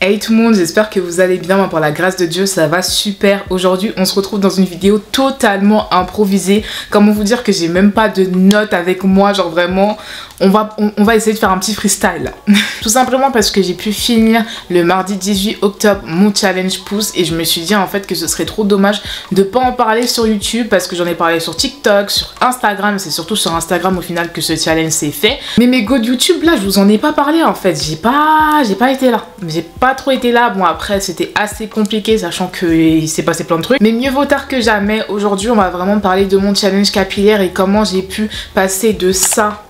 Hey tout le monde, j'espère que vous allez bien. Moi, par la grâce de Dieu, ça va super. Aujourd'hui, on se retrouve dans une vidéo totalement improvisée. Comment vous dire que j'ai même pas de notes avec moi, genre vraiment, on va essayer de faire un petit freestyle. Tout simplement parce que j'ai pu finir le mardi 18 octobre mon challenge pouce et je me suis dit en fait que ce serait trop dommage de pas en parler sur YouTube parce que j'en ai parlé sur TikTok, sur Instagram. C'est surtout sur Instagram au final que ce challenge s'est fait. Mais mes go de YouTube là, je vous en ai pas parlé en fait. J'ai pas été là. J'ai pas trop été là. Bon après c'était assez compliqué sachant qu'il s'est passé plein de trucs. Mais mieux vaut tard que jamais. Aujourd'hui on va vraiment parler de mon challenge capillaire et comment j'ai pu passer de ça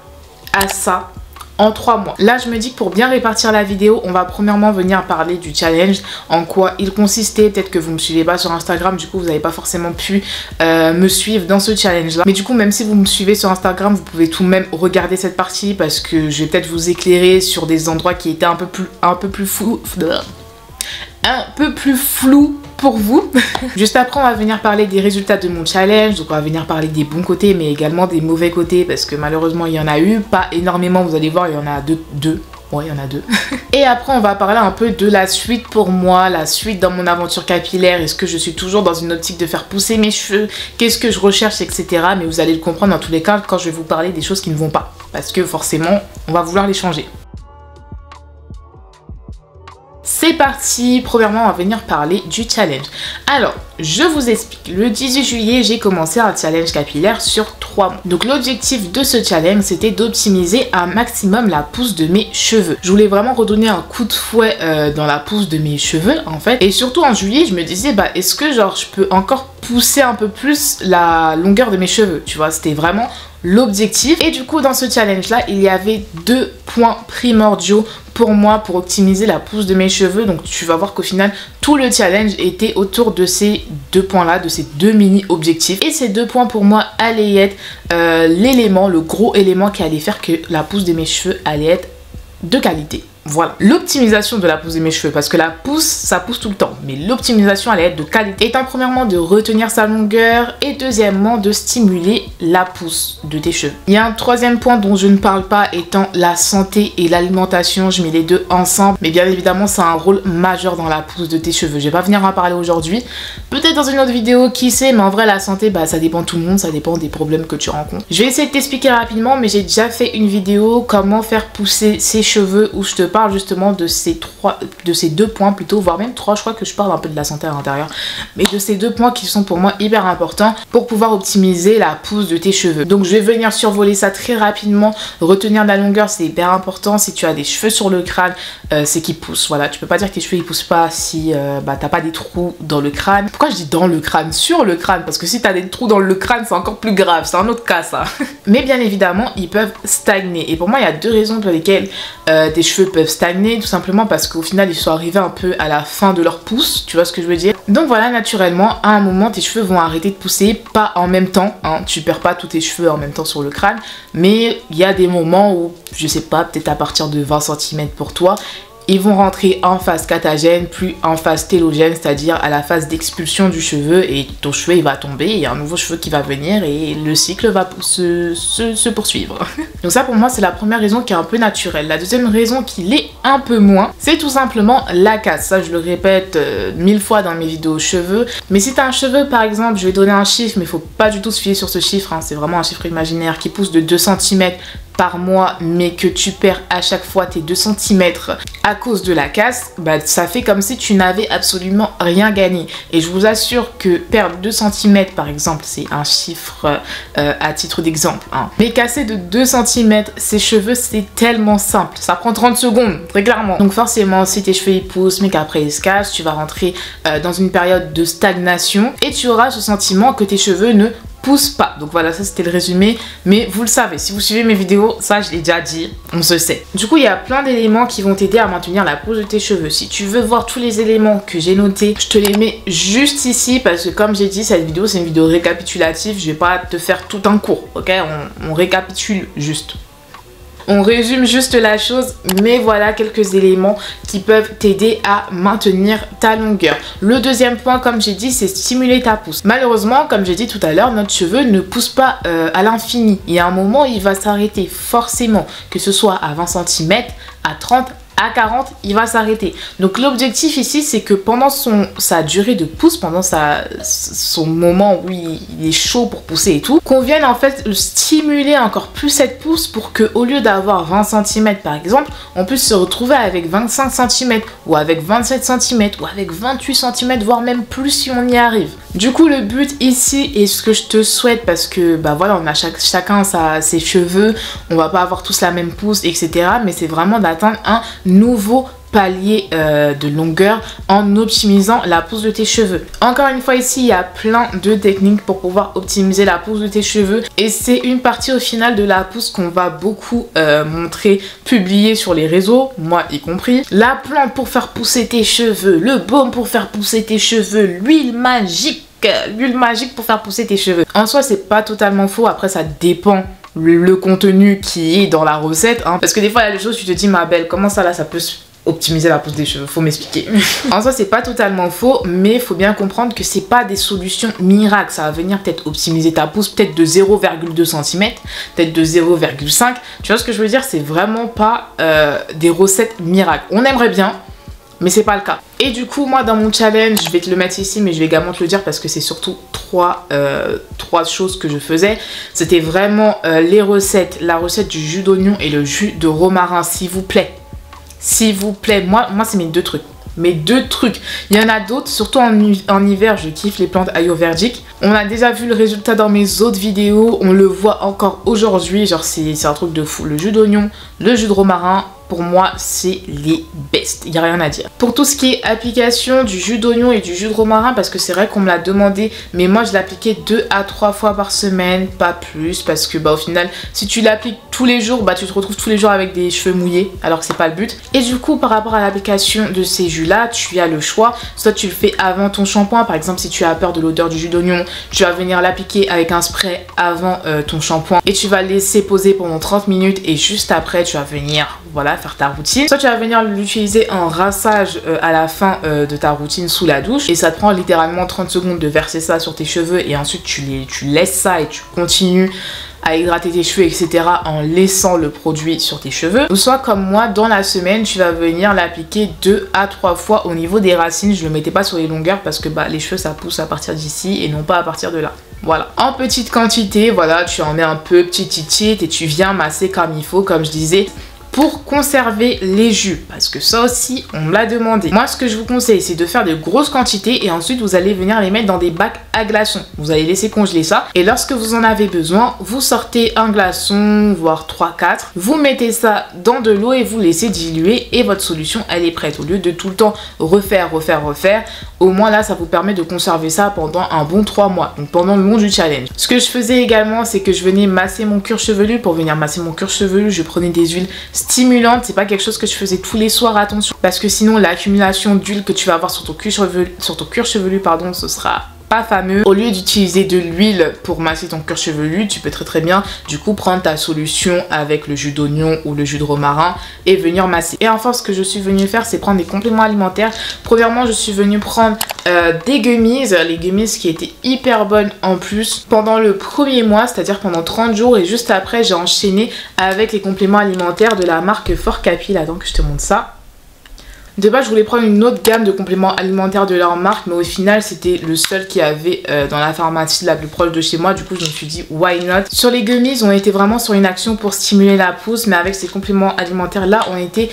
à ça en 3 mois. Là je me dis que pour bien répartir la vidéo, on va premièrement venir parler du challenge, en quoi il consistait. Peut-être que vous me suivez pas sur Instagram, du coup vous n'avez pas forcément pu me suivre dans ce challenge là. Mais du coup même si vous me suivez sur Instagram, vous pouvez tout de même regarder cette partie parce que je vais peut-être vous éclairer sur des endroits qui étaient un peu plus flou pour vous. Juste après on va venir parler des résultats de mon challenge, donc on va venir parler des bons côtés mais également des mauvais côtés parce que malheureusement il y en a eu, pas énormément, vous allez voir il y en a deux. Ouais, il y en a 2. Et après, on va parler un peu de la suite pour moi, la suite dans mon aventure capillaire. Est-ce que je suis toujours dans une optique de faire pousser mes cheveux? Qu'est-ce que je recherche, etc. Mais vous allez le comprendre dans tous les cas quand je vais vous parler des choses qui ne vont pas. Parce que forcément, on va vouloir les changer. C'est parti, premièrement on va venir parler du challenge. Alors, je vous explique, le 18 juillet j'ai commencé un challenge capillaire sur 3 mois. Donc l'objectif de ce challenge c'était d'optimiser un maximum la pousse de mes cheveux. Je voulais vraiment redonner un coup de fouet dans la pousse de mes cheveux en fait. Et surtout en juillet je me disais bah est-ce que genre je peux encore pousser un peu plus la longueur de mes cheveux, tu vois, c'était vraiment l'objectif. Et du coup dans ce challenge là il y avait 2 points primordiaux pour moi pour optimiser la pousse de mes cheveux. Donc tu vas voir qu'au final tout le challenge était autour de ces 2 points là, de ces 2 mini objectifs. Et ces 2 points pour moi allaient être l'élément, le gros élément qui allait faire que la pousse de mes cheveux allait être de qualité. Voilà, l'optimisation de la pousse de mes cheveux, parce que la pousse, ça pousse tout le temps, mais l'optimisation allait être de qualité, étant premièrement de retenir sa longueur et deuxièmement de stimuler la pousse de tes cheveux. Il y a un troisième point dont je ne parle pas étant la santé et l'alimentation, je mets les deux ensemble, mais bien évidemment ça a un rôle majeur dans la pousse de tes cheveux. Je vais pas venir en parler aujourd'hui, peut-être dans une autre vidéo, qui sait, mais en vrai la santé, bah ça dépend de tout le monde, ça dépend des problèmes que tu rencontres. Je vais essayer de t'expliquer rapidement, mais j'ai déjà fait une vidéo comment faire pousser ses cheveux où je te parle justement de ces 2 points plutôt, voire même 3, je crois que je parle un peu de la santé à l'intérieur, mais de ces 2 points qui sont pour moi hyper importants pour pouvoir optimiser la pousse de tes cheveux. Donc je vais venir survoler ça très rapidement. Retenir la longueur c'est hyper important. Si tu as des cheveux sur le crâne, c'est qu'ils poussent, voilà, tu peux pas dire que tes cheveux ils poussent pas si bah t'as pas des trous dans le crâne. Pourquoi je dis dans le crâne? Sur le crâne, parce que si t'as des trous dans le crâne c'est encore plus grave, c'est un autre cas ça. Mais bien évidemment ils peuvent stagner, et pour moi il y a 2 raisons pour lesquelles tes cheveux peuvent stagner, tout simplement parce qu'au final ils sont arrivés un peu à la fin de leur pousse, tu vois ce que je veux dire. Donc voilà, naturellement à un moment tes cheveux vont arrêter de pousser, pas en même temps, hein, tu perds pas tous tes cheveux en même temps sur le crâne, mais il y a des moments où, je sais pas, peut-être à partir de 20 cm pour toi, ils vont rentrer en phase catagène, puis en phase télogène, c'est-à-dire à la phase d'expulsion du cheveu, et ton cheveu il va tomber, il y a un nouveau cheveu qui va venir et le cycle va se poursuivre. Donc ça pour moi c'est la première raison qui est un peu naturelle. La deuxième raison qui l'est un peu moins, c'est tout simplement la casse. Ça je le répète 1000 fois dans mes vidéos cheveux, mais si tu as un cheveu par exemple, je vais donner un chiffre mais il faut pas du tout se fier sur ce chiffre, hein, c'est vraiment un chiffre imaginaire, qui pousse de 2 cm par mois, mais que tu perds à chaque fois tes 2 cm à cause de la casse, bah ça fait comme si tu n'avais absolument rien gagné. Et je vous assure que perdre 2 cm par exemple, c'est un chiffre à titre d'exemple, hein. Mais casser de 2 cm ses cheveux, c'est tellement simple, ça prend 30 secondes, très clairement. Donc forcément, si tes cheveux ils poussent, mais qu'après ils se cassent, tu vas rentrer dans une période de stagnation et tu auras ce sentiment que tes cheveux ne pousse pas. Donc voilà, ça c'était le résumé, mais vous le savez, si vous suivez mes vidéos, ça je l'ai déjà dit, on se sait. Du coup il y a plein d'éléments qui vont t'aider à maintenir la pousse de tes cheveux. Si tu veux voir tous les éléments que j'ai notés, je te les mets juste ici parce que comme j'ai dit, cette vidéo c'est une vidéo récapitulative, je vais pas te faire tout un cours, ok, on récapitule juste. On résume juste la chose, mais voilà quelques éléments qui peuvent t'aider à maintenir ta longueur. Le deuxième point, comme j'ai dit, c'est stimuler ta pousse. Malheureusement, comme j'ai dit tout à l'heure, notre cheveu ne pousse pas à l'infini. Il y a un moment, il va s'arrêter forcément, que ce soit à 20 cm, à 30, à 40, il va s'arrêter. Donc l'objectif ici, c'est que pendant sa durée de pousse, pendant son moment où il est chaud pour pousser et tout, qu'on vienne en fait stimuler encore plus cette pousse pour que au lieu d'avoir 20 cm par exemple, on puisse se retrouver avec 25 cm ou avec 27 cm ou avec 28 cm, voire même plus si on y arrive. Du coup, le but ici, et ce que je te souhaite, parce que bah voilà, on a chacun ses cheveux, on va pas avoir tous la même pousse, etc. Mais c'est vraiment d'atteindre un nouveau palier de longueur en optimisant la pousse de tes cheveux. Encore une fois ici, il y a plein de techniques pour pouvoir optimiser la pousse de tes cheveux et c'est une partie au final de la pousse qu'on va beaucoup montrer, publier sur les réseaux, moi y compris. La plante pour faire pousser tes cheveux, le baume pour faire pousser tes cheveux, l'huile magique pour faire pousser tes cheveux. En soi, c'est pas totalement faux, après ça dépend le contenu qui est dans la recette, hein. Parce que des fois il y a des choses, tu te dis ma belle, comment ça là, ça peut optimiser la pousse des cheveux, faut m'expliquer. En soi, c'est pas totalement faux, mais il faut bien comprendre que c'est pas des solutions miracles. Ça va venir peut-être optimiser ta pousse, peut-être de 0,2 cm, peut-être de 0,5. Tu vois ce que je veux dire? C'est vraiment pas des recettes miracles. On aimerait bien, mais c'est pas le cas. Et du coup, moi, dans mon challenge, je vais te le mettre ici, mais je vais également te le dire parce que c'est surtout trois choses que je faisais. C'était vraiment les recettes, la recette du jus d'oignon et le jus de romarin, s'il vous plaît. S'il vous plaît, moi c'est mes deux trucs. Mes deux trucs. Il y en a d'autres, surtout en hiver, je kiffe les plantes ayurvédiques. On a déjà vu le résultat dans mes autres vidéos, on le voit encore aujourd'hui, genre c'est un truc de fou. Le jus d'oignon, le jus de romarin, pour moi, c'est les best. Il n'y a rien à dire. Pour tout ce qui est application du jus d'oignon et du jus de romarin, parce que c'est vrai qu'on me l'a demandé, mais moi je l'appliquais 2 à 3 fois par semaine, pas plus, parce que bah au final, si tu l'appliques tous les jours, bah tu te retrouves tous les jours avec des cheveux mouillés, alors que c'est pas le but. Et du coup, par rapport à l'application de ces jus-là, tu as le choix. Soit tu le fais avant ton shampoing, par exemple, si tu as peur de l'odeur du jus d'oignon, tu vas venir l'appliquer avec un spray avant ton shampoing et tu vas laisser poser pendant 30 minutes et juste après, tu vas venir, voilà, faire ta routine. Soit tu vas venir l'utiliser en rinçage à la fin de ta routine sous la douche et ça te prend littéralement 30 secondes de verser ça sur tes cheveux et ensuite tu laisses ça et tu continues à hydrater tes cheveux, etc. en laissant le produit sur tes cheveux. Ou soit comme moi, dans la semaine, tu vas venir l'appliquer 2 à 3 fois au niveau des racines. Je le mettais pas sur les longueurs parce que bah, les cheveux ça pousse à partir d'ici et non pas à partir de là. Voilà, en petite quantité, voilà, tu en mets un peu, petit et tu viens masser comme il faut, comme je disais, pour conserver les jus, parce que ça aussi on me l'a demandé. Moi ce que je vous conseille c'est de faire de grosses quantités et ensuite vous allez venir les mettre dans des bacs à glaçons. Vous allez laisser congeler ça et lorsque vous en avez besoin, vous sortez un glaçon, voire 3-4, vous mettez ça dans de l'eau et vous laissez diluer et votre solution elle est prête. Au lieu de tout le temps refaire, au moins là ça vous permet de conserver ça pendant un bon 3 mois, donc pendant le long du challenge. Ce que je faisais également c'est que je venais masser mon cuir chevelu. Pour venir masser mon cuir chevelu, je prenais des huiles stimulantes. C'est pas quelque chose que je faisais tous les soirs, attention, parce que sinon l'accumulation d'huile que tu vas avoir sur ton cuir chevelu, pardon, ce sera pas fameux. Au lieu d'utiliser de l'huile pour masser ton cuir chevelu, tu peux très bien du coup prendre ta solution avec le jus d'oignon ou le jus de romarin et venir masser. Et enfin ce que je suis venue faire c'est prendre des compléments alimentaires. Premièrement je suis venue prendre des gummies, les gummies qui étaient hyper bonnes en plus pendant le premier mois, c'est-à-dire pendant 30 jours et juste après j'ai enchaîné avec les compléments alimentaires de la marque Fort Capil. Attends que je te montre ça. De base, je voulais prendre une autre gamme de compléments alimentaires de leur marque, mais au final, c'était le seul qu'il y avait dans la pharmacie la plus proche de chez moi. Du coup, je me suis dit, why not? Sur les gummies, on était vraiment sur une action pour stimuler la pousse, mais avec ces compléments alimentaires-là, on était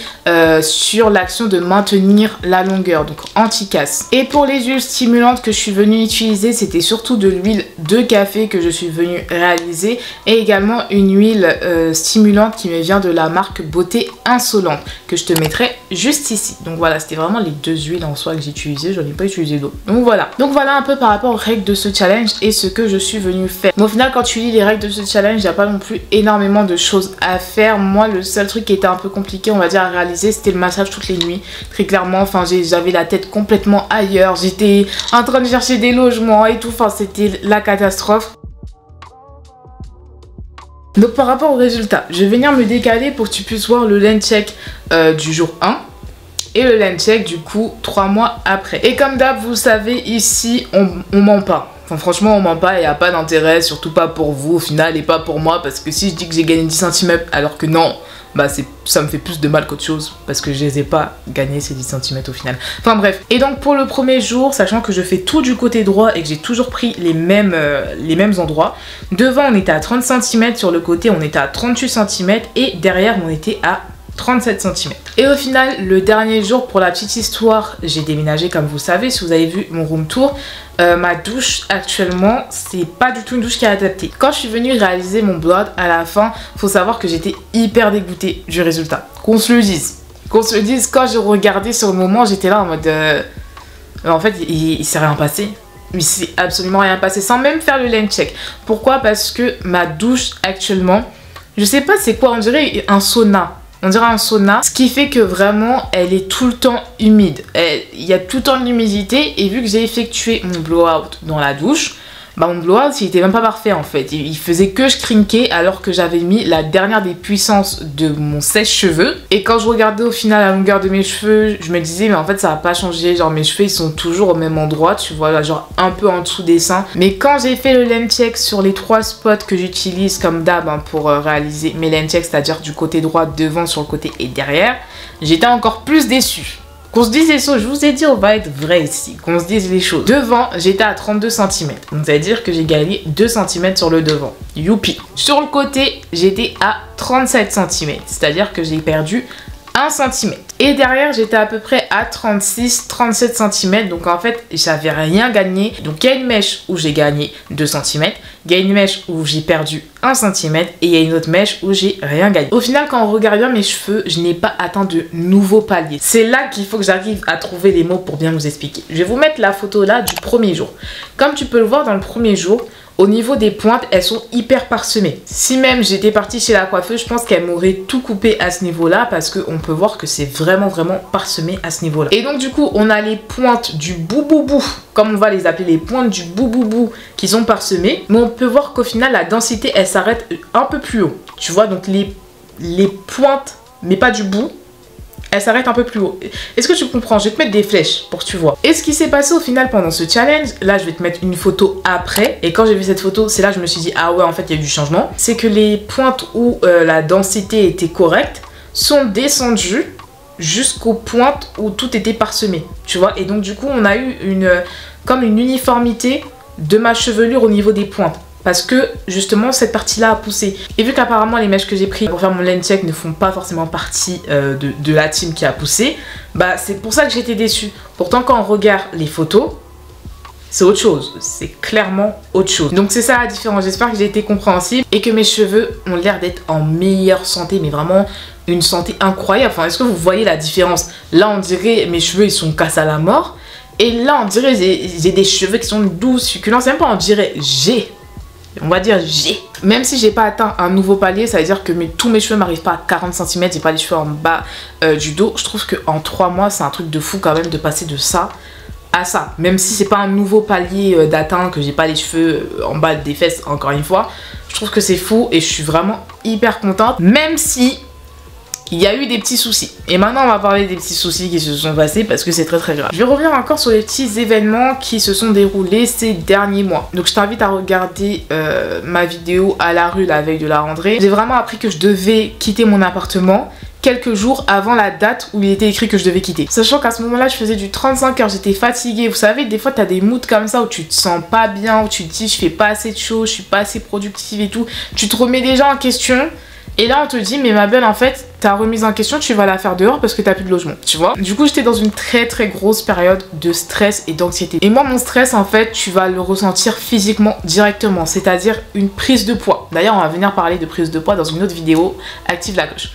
sur l'action de maintenir la longueur, donc anti-casse. Et pour les huiles stimulantes que je suis venue utiliser, c'était surtout de l'huile de café que je suis venue réaliser, et également une huile stimulante qui me vient de la marque Beauté Insolente, que je te mettrai juste ici. Donc voilà, c'était vraiment les deux huiles en soi que j'ai utilisées, j'en ai pas utilisé d'autres. Donc voilà un peu par rapport aux règles de ce challenge et ce que je suis venue faire. Mais au final, quand tu lis les règles de ce challenge, il n'y a pas non plus énormément de choses à faire. Moi, le seul truc qui était un peu compliqué, on va dire, à réaliser, c'était le massage toutes les nuits. Très clairement, enfin, j'avais la tête complètement ailleurs, j'étais en train de chercher des logements et tout, enfin, c'était la catastrophe. Donc par rapport au résultat, je vais venir me décaler pour que tu puisses voir le lens check du jour 1. Et le lens check du coup 3 mois après. Et comme d'hab, vous savez, ici on ment pas. Enfin franchement on ment pas, il n'y a pas d'intérêt, surtout pas pour vous au final et pas pour moi. Parce que si je dis que j'ai gagné 10 cm alors que non, bah ça me fait plus de mal qu'autre chose parce que je les ai pas gagnés ces 10 cm au final. Enfin bref. Et donc pour le premier jour, sachant que je fais tout du côté droit et que j'ai toujours pris les mêmes endroits, devant on était à 30 cm, sur le côté on était à 38 cm et derrière on était à 37 cm. Et au final, le dernier jour, pour la petite histoire, j'ai déménagé comme vous savez, si vous avez vu mon room tour. Ma douche actuellement, c'est pas du tout une douche qui est adaptée. Quand je suis venue réaliser mon blog à la fin, faut savoir que j'étais hyper dégoûtée du résultat. Qu'on se le dise. Qu'on se le dise, quand je regardais sur le moment, j'étais là en mode... En fait, il s'est rien passé. Il s'est absolument rien passé, sans même faire le lens check. Pourquoi? Parce que ma douche actuellement, je sais pas c'est quoi, on dirait un sauna. On dirait un sauna, ce qui fait que vraiment elle est tout le temps humide. Il y a tout le temps de l'humidité et vu que j'ai effectué mon blowout dans la douche, bah mon blowout il était même pas parfait en fait. Il faisait que je crinquais alors que j'avais mis la dernière des puissances de mon sèche-cheveux. Et quand je regardais au final la longueur de mes cheveux, je me disais mais en fait ça va pas changer. Genre mes cheveux ils sont toujours au même endroit, tu vois, là, genre un peu en dessous des seins. Mais quand j'ai fait le lens check sur les 3 spots que j'utilise comme d'hab hein, pour réaliser mes lens checks, c'est-à-dire du côté droit, devant, sur le côté et derrière, j'étais encore plus déçue. Qu'on se dise les choses, je vous ai dit on va être vrai ici, qu'on se dise les choses. Devant, j'étais à 32 cm, donc ça veut dire que j'ai gagné 2 cm sur le devant. Youpi. Sur le côté, j'étais à 37 cm, c'est-à-dire que j'ai perdu 1 cm. Et derrière, j'étais à peu près à 36-37 cm, donc en fait, j'avais rien gagné. Donc il y a une mèche où j'ai gagné 2 cm, il y a une mèche où j'ai perdu 1 cm et il y a une autre mèche où j'ai rien gagné. Au final, quand on regarde bien mes cheveux, je n'ai pas atteint de nouveaux paliers. C'est là qu'il faut que j'arrive à trouver les mots pour bien vous expliquer. Je vais vous mettre la photo là du premier jour. Comme tu peux le voir dans le premier jour, au niveau des pointes, elles sont hyper parsemées. Si même j'étais partie chez la coiffeuse, je pense qu'elle m'aurait tout coupé à ce niveau-là parce qu'on peut voir que c'est vraiment parsemé à ce niveau-là. Et donc du coup, on a les pointes du bout-bout-bout, comme on va les appeler, les pointes du bout-bout-bout qui sont parsemées. Mais on peut voir qu'au final, la densité, elle s'arrête un peu plus haut. Tu vois, donc les pointes, mais pas du bout, elle s'arrête un peu plus haut. Est-ce que tu comprends? Je vais te mettre des flèches pour que tu vois. Et ce qui s'est passé au final pendant ce challenge, là je vais te mettre une photo après. Et quand j'ai vu cette photo, c'est là que je me suis dit ah ouais en fait il y a eu du changement. C'est que les pointes où la densité était correcte sont descendues jusqu'aux pointes où tout était parsemé. Tu vois? Et donc du coup on a eu comme une uniformité de ma chevelure au niveau des pointes. Parce que justement cette partie là a poussé. Et vu qu'apparemment les mèches que j'ai pris pour faire mon lens check ne font pas forcément partie de la team qui a poussé, bah c'est pour ça que j'étais déçue. Pourtant quand on regarde les photos, c'est autre chose, c'est clairement autre chose. Donc c'est ça la différence, j'espère que j'ai été compréhensible et que mes cheveux ont l'air d'être en meilleure santé, mais vraiment une santé incroyable. Enfin est-ce que vous voyez la différence? Là on dirait mes cheveux ils sont cassés à la mort et là on dirait j'ai des cheveux qui sont doux, succulents, c'est même pas on dirait on va dire j'ai. Même si j'ai pas atteint un nouveau palier, ça veut dire que tous mes cheveux m'arrivent pas à 40 cm, j'ai pas les cheveux en bas du dos. Je trouve qu'en 3 mois, c'est un truc de fou quand même de passer de ça à ça. Même si c'est pas un nouveau palier d'atteindre, que j'ai pas les cheveux en bas des fesses encore une fois. Je trouve que c'est fou et je suis vraiment hyper contente. Même si il y a eu des petits soucis. Et maintenant on va parler des petits soucis qui se sont passés parce que c'est très grave. Je vais revenir encore sur les petits événements qui se sont déroulés ces derniers mois. Donc je t'invite à regarder ma vidéo à la rue la veille de la rentrée. J'ai vraiment appris que je devais quitter mon appartement quelques jours avant la date où il était écrit que je devais quitter. Sachant qu'à ce moment-là, je faisais du 35 heures, j'étais fatiguée. Vous savez, des fois, t'as des moods comme ça où tu te sens pas bien, où tu te dis je fais pas assez de choses, je suis pas assez productive et tout. Tu te remets déjà en question. Et là on te dit mais ma belle en fait ta remise en question tu vas la faire dehors parce que t'as plus de logement, tu vois. Du coup j'étais dans une très grosse période de stress et d'anxiété. Et moi mon stress en fait tu vas le ressentir physiquement directement, c'est-à-dire une prise de poids. D'ailleurs on va venir parler de prise de poids dans une autre vidéo, active la cloche.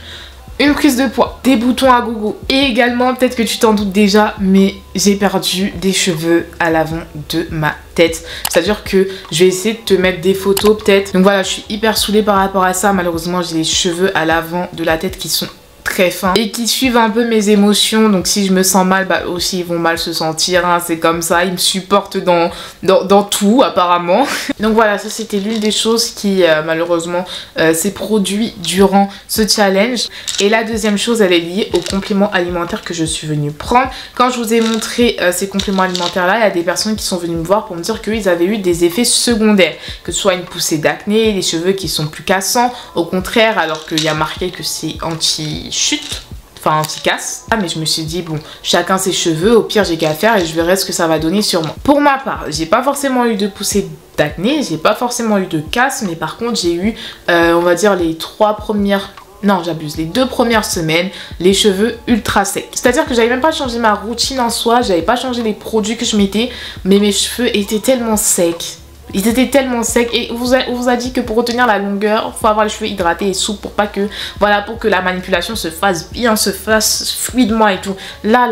Une prise de poids, des boutons à gogo et également, peut-être que tu t'en doutes déjà, mais j'ai perdu des cheveux à l'avant de ma tête. C'est-à-dire que je vais essayer de te mettre des photos peut-être. Donc voilà, je suis hyper saoulée par rapport à ça. Malheureusement, j'ai les cheveux à l'avant de la tête qui sont très fins et qui suivent un peu mes émotions. Donc si je me sens mal, bah aussi ils vont mal se sentir, hein, c'est comme ça, ils me supportent dans tout apparemment. Donc voilà, ça c'était l'une des choses qui malheureusement s'est produit durant ce challenge. Et la deuxième chose, elle est liée aux compléments alimentaires que je suis venue prendre. Quand je vous ai montré ces compléments alimentaires là, il y a des personnes qui sont venues me voir pour me dire qu'ils avaient eu des effets secondaires, que ce soit une poussée d'acné, les cheveux qui sont plus cassants, au contraire, alors qu'il y a marqué que c'est anti-chute, enfin anti-casse. Ah, mais je me suis dit bon, chacun ses cheveux, au pire j'ai qu'à faire et je verrai ce que ça va donner sur moi. Pour ma part, j'ai pas forcément eu de poussée d'acné, j'ai pas forcément eu de casse, mais par contre j'ai eu on va dire les 3 premières... Non, j'abuse. Les 2 premières semaines, les cheveux ultra secs. C'est-à-dire que j'avais même pas changé ma routine en soi, j'avais pas changé les produits que je mettais, mais mes cheveux étaient tellement secs. Ils étaient tellement secs et on vous a dit que pour retenir la longueur, il faut avoir les cheveux hydratés et souples pour pas que, voilà, pour que la manipulation se fasse bien, se fasse fluidement et tout. Là,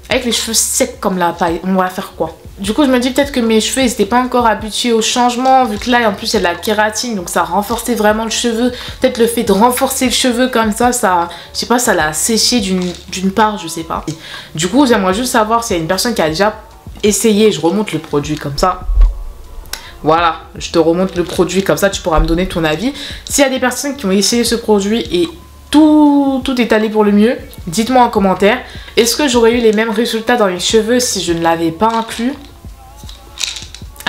avec les cheveux secs comme la paille, on va faire quoi? Du coup, je me dis peut-être que mes cheveux, ils n'étaient pas encore habitués au changement, vu que là, en plus, il y a de la kératine, donc ça renforçait vraiment le cheveu. Peut-être le fait de renforcer le cheveu comme ça, je sais pas, ça l'a séché d'une part, je sais pas. Du coup, j'aimerais juste savoir s'il y a une personne qui a déjà essayé, je remonte le produit comme ça. Voilà, je te remonte le produit comme ça, tu pourras me donner ton avis. S'il y a des personnes qui ont essayé ce produit et tout est allé pour le mieux, dites-moi en commentaire. Est-ce que j'aurais eu les mêmes résultats dans mes cheveux si je ne l'avais pas inclus?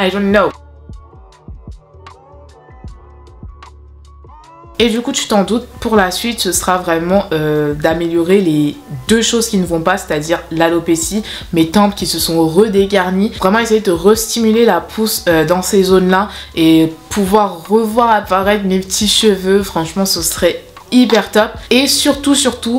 I don't know. Et du coup, tu t'en doutes, pour la suite, ce sera vraiment d'améliorer les 2 choses qui ne vont pas, c'est-à-dire l'alopécie, mes tempes qui se sont redégarnies. Vraiment essayer de restimuler la pousse dans ces zones-là et pouvoir revoir apparaître mes petits cheveux. Franchement, ce serait hyper top. Et surtout,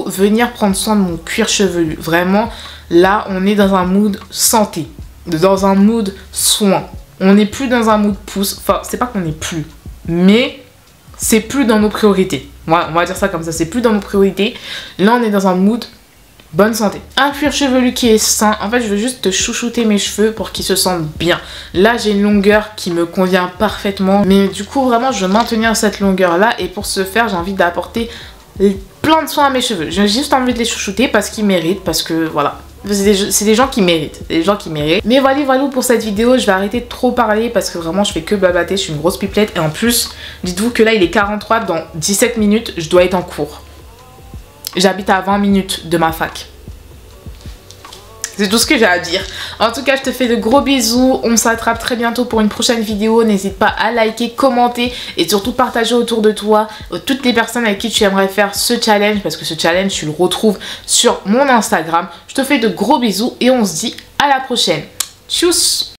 venir prendre soin de mon cuir chevelu. Vraiment, là, on est dans un mood santé, dans un mood soin. On n'est plus dans un mood pousse. Enfin, c'est pas qu'on n'est plus, mais c'est plus dans nos priorités. On va dire ça comme ça, c'est plus dans nos priorités. Là, on est dans un mood bonne santé. Un cuir chevelu qui est sain. En fait, je veux juste chouchouter mes cheveux pour qu'ils se sentent bien. Là, j'ai une longueur qui me convient parfaitement. Mais du coup, vraiment, je veux maintenir cette longueur-là. Et pour ce faire, j'ai envie d'apporter plein de soins à mes cheveux. J'ai juste envie de les chouchouter parce qu'ils méritent. Parce que, voilà. C'est des gens qui méritent, Mais voilà pour cette vidéo, je vais arrêter de trop parler parce que vraiment je fais que blablater, je suis une grosse pipelette. Et en plus, dites-vous que là il est 43, dans 17 minutes, je dois être en cours. J'habite à 20 minutes de ma fac. C'est tout ce que j'ai à dire. En tout cas, je te fais de gros bisous. On s'attrape très bientôt pour une prochaine vidéo. N'hésite pas à liker, commenter et surtout partager autour de toi toutes les personnes avec qui tu aimerais faire ce challenge. Parce que ce challenge, tu le retrouves sur mon Instagram. Je te fais de gros bisous et on se dit à la prochaine. Tchuss!